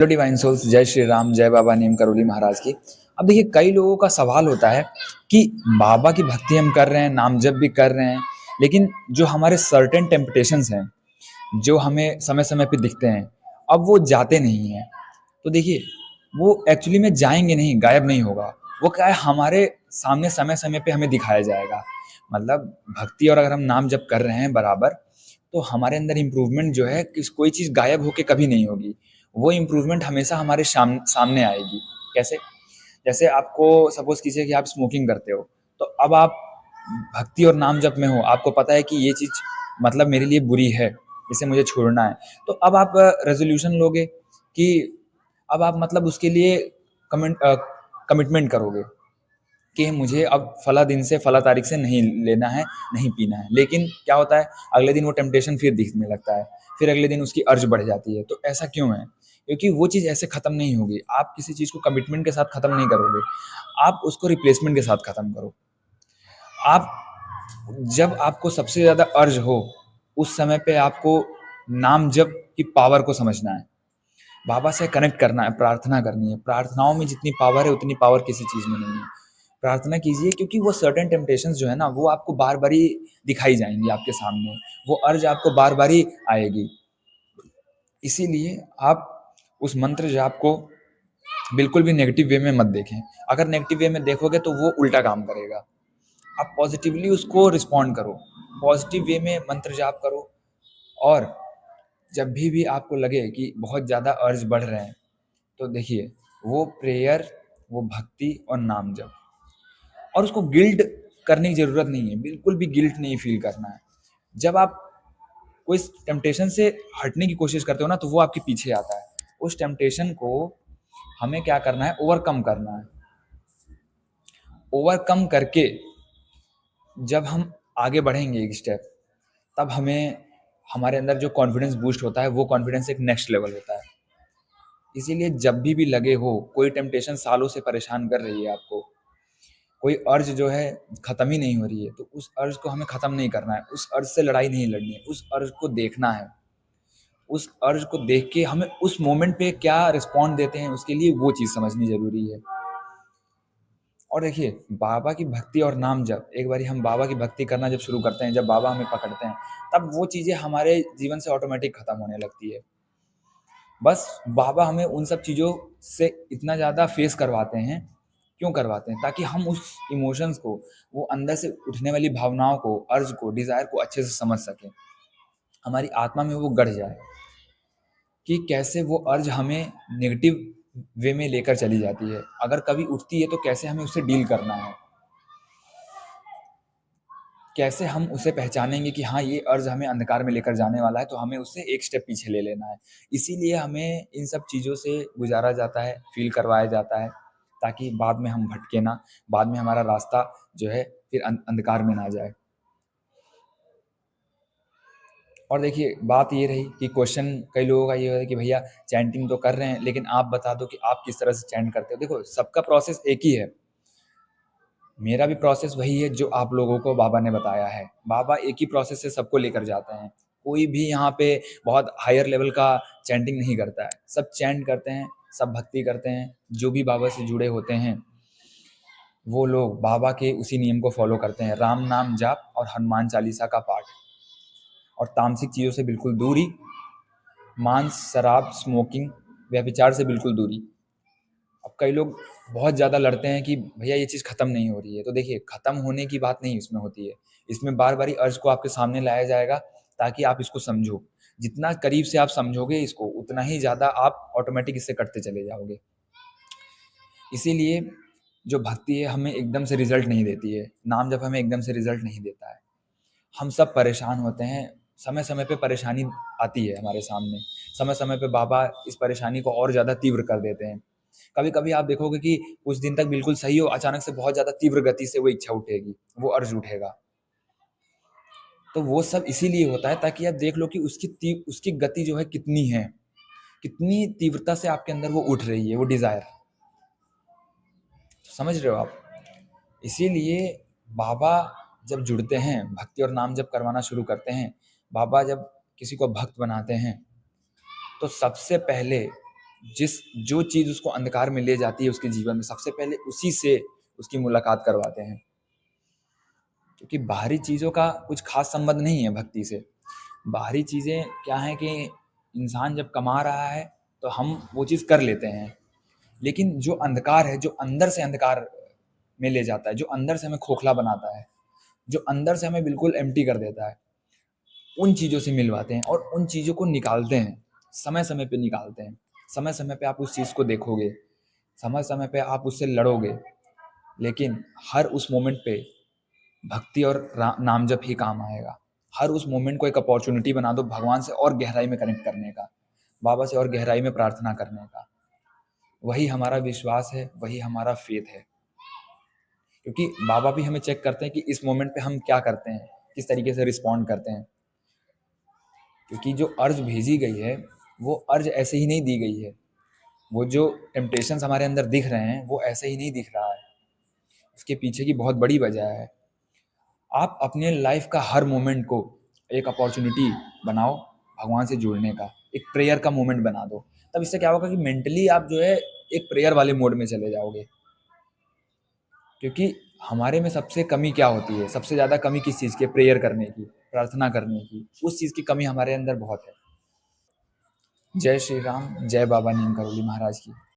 Hello divine souls, जय श्री राम, जय बाबा नीम करोली महाराज की। अब देखिए, कई लोगों का सवाल होता है कि बाबा की भक्ति हम कर रहे हैं, नाम जप भी कर रहे हैं, लेकिन जो हमारे सर्टेन टेम्पटेशंस हैं, जो हमें समय समय पे दिखते हैं, अब वो जाते नहीं हैं। तो देखिए, वो एक्चुअली में जाएंगे नहीं, गायब नहीं होगा। वो क्या है, हमारे सामने समय समय पे हमें दिखाया जाएगा। मतलब भक्ति और अगर हम नाम जप कर रहे हैं बराबर, तो हमारे अंदर इम्प्रूवमेंट जो है, किस कोई चीज़ गायब होके कभी नहीं होगी। वो इम्प्रूवमेंट हमेशा हमारे सामने आएगी। कैसे? जैसे आपको सपोज कीजिए कि आप स्मोकिंग करते हो, तो अब आप भक्ति और नाम जप में हो, आपको पता है कि ये चीज़ मतलब मेरे लिए बुरी है, इसे मुझे छोड़ना है। तो अब आप रेजोल्यूशन लोगे कि अब आप मतलब उसके लिए कमिटमेंट करोगे कि मुझे अब फला दिन से फला तारीख से नहीं लेना है, नहीं पीना है। लेकिन क्या होता है, अगले दिन वो टेम्पटेशन फिर दिखने लगता है, फिर अगले दिन उसकी अर्ज बढ़ जाती है। तो ऐसा क्यों है? क्योंकि वो चीज़ ऐसे ख़त्म नहीं होगी। आप किसी चीज़ को कमिटमेंट के साथ ख़त्म नहीं करोगे, आप उसको रिप्लेसमेंट के साथ ख़त्म करो। आप जब आपको सबसे ज़्यादा अर्ज हो, उस समय पे आपको नाम जप की पावर को समझना है, बाबा से कनेक्ट करना है, प्रार्थना करनी है। प्रार्थनाओं में जितनी पावर है, उतनी पावर किसी चीज़ में नहीं है। प्रार्थना कीजिए, क्योंकि वो सर्टेन टेम्पटेशंस जो है ना, वो आपको बार बार ही दिखाई जाएंगी आपके सामने, वो अर्ज आपको बार बार ही आएगी। इसीलिए आप उस मंत्र जाप को बिल्कुल भी नेगेटिव वे में मत देखें। अगर नेगेटिव वे में देखोगे तो वो उल्टा काम करेगा। आप पॉजिटिवली उसको रिस्पॉन्ड करो, पॉजिटिव वे में मंत्र जाप करो। और जब भी आपको लगे कि बहुत ज़्यादा अर्ज बढ़ रहे हैं, तो देखिए, वो प्रेयर, वो भक्ति और नाम जप, और उसको गिल्ट करने की ज़रूरत नहीं है, बिल्कुल भी गिल्ट नहीं फील करना है। जब आप कोई टेम्पटेशन से हटने की कोशिश करते हो ना, तो वो आपके पीछे आता है। उस टेम्पटेशन को हमें क्या करना है, ओवरकम करना है। ओवरकम करके जब हम आगे बढ़ेंगे एक स्टेप, तब हमें हमारे अंदर जो कॉन्फिडेंस बूस्ट होता है, वो कॉन्फिडेंस एक नेक्स्ट लेवल होता है। इसीलिए जब भी लगे हो कोई टेम्पटेशन सालों से परेशान कर रही है आपको, कोई अर्ज जो है ख़त्म ही नहीं हो रही है, तो उस अर्ज को हमें ख़त्म नहीं करना है, उस अर्ज से लड़ाई नहीं लड़नी है, उस अर्ज को देखना है। उस अर्ज को देख के हमें उस मोमेंट पे क्या रिस्पॉन्ड देते हैं, उसके लिए वो चीज़ समझनी ज़रूरी है। और देखिए, बाबा की भक्ति और नाम जप, एक बारी हम बाबा की भक्ति करना जब शुरू करते हैं, जब बाबा हमें पकड़ते हैं, तब वो चीज़ें हमारे जीवन से ऑटोमेटिक ख़त्म होने लगती है। बस बाबा हमें उन सब चीज़ों से इतना ज़्यादा फेस करवाते हैं। क्यों करवाते हैं? ताकि हम उस इमोशंस को, वो अंदर से उठने वाली भावनाओं को, अर्ज को, डिज़ायर को अच्छे से समझ सकें। हमारी आत्मा में वो गड़ जाए कि कैसे वो अर्ज हमें नेगेटिव वे में लेकर चली जाती है। अगर कभी उठती है तो कैसे हमें उससे डील करना है। कैसे हम उसे पहचानेंगे कि हाँ, ये अर्ज हमें अंधकार में लेकर जाने वाला है, तो हमें उससे एक स्टेप पीछे ले लेना है। इसीलिए हमें इन सब चीज़ों से गुजारा जाता है, फ़ील करवाया जाता है, ताकि बाद में हम भटके ना, बाद में हमारा रास्ता जो है फिर अंधकार में ना जाए। और देखिए, बात ये रही कि क्वेश्चन कई लोगों का ये है कि भैया चैंटिंग तो कर रहे हैं, लेकिन आप बता दो कि आप किस तरह से चैंट करते हो। देखो, सबका प्रोसेस एक ही है। मेरा भी प्रोसेस वही है जो आप लोगों को बाबा ने बताया है। बाबा एक ही प्रोसेस से सबको लेकर जाते हैं। कोई भी यहाँ पे बहुत हायर लेवल का चैंटिंग नहीं करता है। सब चैंट करते हैं, सब भक्ति करते हैं। जो भी बाबा से जुड़े होते हैं, वो लोग बाबा के उसी नियम को फॉलो करते हैं। राम नाम जाप और हनुमान चालीसा का पाठ, और तामसिक चीज़ों से बिल्कुल दूरी, मांस, शराब, स्मोकिंग, व्यभिचार से बिल्कुल दूरी। अब कई लोग बहुत ज़्यादा लड़ते हैं कि भैया ये चीज़ ख़त्म नहीं हो रही है। तो देखिए, ख़त्म होने की बात नहीं इसमें होती है। इसमें बार-बार ही अर्ज़ को आपके सामने लाया जाएगा, ताकि आप इसको समझो। जितना करीब से आप समझोगे इसको, उतना ही ज़्यादा आप ऑटोमेटिक इससे कटते चले जाओगे। इसीलिए जो भक्ति है, हमें एकदम से रिज़ल्ट नहीं देती है। नाम जप हमें एकदम से रिज़ल्ट नहीं देता है। हम सब परेशान होते हैं, समय-समय पे परेशानी आती है हमारे सामने। समय-समय पे बाबा इस परेशानी को और ज़्यादा तीव्र कर देते हैं। कभी-कभी आप देखोगे कि कुछ दिन तक बिल्कुल सही हो, अचानक से बहुत ज़्यादा तीव्र गति से वो इच्छा उठेगी, वो अर्ज उठेगा। तो वो सब इसीलिए होता है, ताकि आप देख लो कि उसकी गति जो है कितनी है, कितनी तीव्रता से आपके अंदर वो उठ रही है, वो डिज़ायर। समझ रहे हो आप? इसीलिए बाबा जब जुड़ते हैं, भक्ति और नाम जब करवाना शुरू करते हैं, बाबा जब किसी को भक्त बनाते हैं, तो सबसे पहले जिस जो चीज़ उसको अंधकार में ले जाती है उसके जीवन में, सबसे पहले उसी से उसकी मुलाकात करवाते हैं। क्योंकि बाहरी चीज़ों का कुछ ख़ास संबंध नहीं है भक्ति से। बाहरी चीज़ें क्या हैं कि इंसान जब कमा रहा है, तो हम वो चीज़ कर लेते हैं। लेकिन जो अंधकार है, जो अंदर से अंधकार में ले जाता है, जो अंदर से हमें खोखला बनाता है, जो अंदर से हमें बिल्कुल एम्प्टी कर देता है, उन चीज़ों से मिलवाते हैं और उन चीज़ों को निकालते हैं, समय-समय पे निकालते हैं। समय-समय पे आप उस चीज़ को देखोगे, समय-समय पे आप उससे लड़ोगे, लेकिन हर उस मोमेंट पे भक्ति और नाम जप ही काम आएगा। हर उस मोमेंट को एक अपॉर्चुनिटी बना दो भगवान से और गहराई में कनेक्ट करने का, बाबा से और गहराई में प्रार्थना करने का। वही हमारा विश्वास है, वही हमारा फेथ है। क्योंकि बाबा भी हमें चेक करते हैं कि इस मोमेंट पे हम क्या करते हैं, किस तरीके से रिस्पॉन्ड करते हैं। क्योंकि जो अर्ज भेजी गई है, वो अर्ज ऐसे ही नहीं दी गई है। वो जो टेम्पटेशंस हमारे अंदर दिख रहे हैं, वो ऐसे ही नहीं दिख रहा है। उसके पीछे की बहुत बड़ी वजह है। आप अपने लाइफ का हर मोमेंट को एक अपॉर्चुनिटी बनाओ भगवान से जुड़ने का, एक प्रेयर का मोमेंट बना दो। तब इससे क्या होगा कि मेंटली आप जो है एक प्रेयर वाले मोड में चले जाओगे। क्योंकि हमारे में सबसे कमी क्या होती है, सबसे ज़्यादा कमी किस चीज़ की? प्रेयर करने की, प्रार्थना करने की। उस चीज़ की कमी हमारे अंदर बहुत है। जय श्री राम, जय बाबा नीम करोली महाराज की।